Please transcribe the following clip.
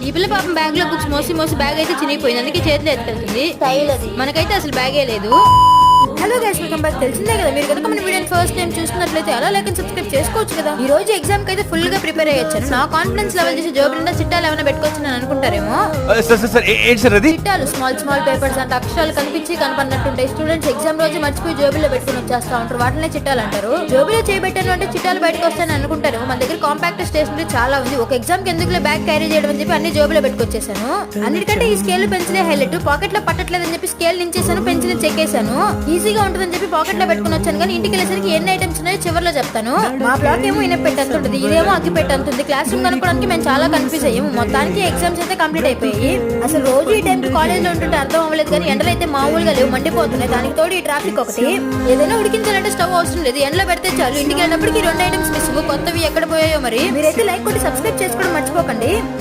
ఈ పిల్ల పాపం బ్యాగ్ లో బుక్స్ మోసి మోసి బ్యాగ్ అయితే చినిగిపోయింది, అందుకే చేతిలో ఎత్తుకెళ్తుంది. మనకైతే అసలు బ్యాగే లేదు. Hello guys, welcome back. తెలిసిందే కదా, మీరు కనుక మన వీడియోని ఫస్ట్ టైం చూస్తున్నట్లయితే అలా లైక్ అండ్ సబ్స్క్రైబ్ చేసుకోవచ్చు కదా. ఈ రోజు ఎగ్జామ్ కి అయితే ఫుల్ గా ప్రిపేర్ అయ్యొచ్చాను. నా కాన్ఫిడెన్స్ లెవెల్ చేసి జాబ్ నిండా చిట్టాలు ఏమైనా పెట్టుకోవచ్చు అని అనుకుంటారేమో. చిట్టాలు స్మాల్ స్మాల్ పేపర్స్ అంటే అక్షరాలు కనిపించి కనపడినట్టుంటాయి. స్టూడెంట్స్ ఎగ్జామ్ రోజు మర్చిపోయి జోబులో పెట్టుకుని వచ్చేస్తా ఉంటారు, వాటినే చిట్టాలు అంటారు. జోబులో చేయబెట్టాను అంటే చిట్టాలు బయటకు వస్తాయని అనుకుంటారు. మన దగ్గర కాంపాక్ట్ స్టేషనరీ చాలా ఉంది. ఒక ఎగ్జామ్ కి ఎందుకులే బ్యాగ్ క్యారీ చేయడం అని చెప్పి అన్ని జోబులో పెట్టుకొచ్చేసాను. అన్నిటికంటే ఈ స్కేల్ పెన్సిలే హైలైట్. పాకెట్ లో పట్టట్లేదని చెప్పి స్కేల్ నించేసాను, పెన్సిల్ చెక్కేసాను. ఈజీగా ఉంటుందని చెప్పి పాకెట్ లో పెట్టుకుని వచ్చాను. కానీ ఇంటికి వెళ్ళేసరికి ఎన్ని ఐటమ్స్ ఉన్నాయో చివరిలో చెప్తాను. మా బ్లాక్ ఏమో ఇన పెట్టంతుంది, ఇదేమో అగ్గి పెట్టంతుంది. క్లాస్ రూమ్ కనుక్కోవడానికి మేము చాలా కన్ఫ్యూజ్ అయ్యాము. మొత్తానికి ఎగ్జామ్స్ అయితే కంప్లీట్ అయిపోయి అసలు రోజు ఈ టైంకి కాలేజ్ లో ఉంటుంటే అర్థం అవ్వలేదు. కానీ ఎండలు అయితే మామూలుగా లేవు, మండిపోతున్నాయి. దానికి తోడు ఈ ట్రాఫిక్ ఒకటి. ఏదైనా ఉడికించాలంటే స్టవ్ అవసరం లేదు, ఎండలో పెడితే చాలు. ఇంటికి వెళ్ళినప్పటికీ 2 ఐటమ్స్ మిస్. కొత్తవి ఎక్కడ పోయాయో మరి. మీరైతే లైక్ కొట్టి సబ్స్క్రైబ్ చేసుకోవడం మర్చిపోకండి.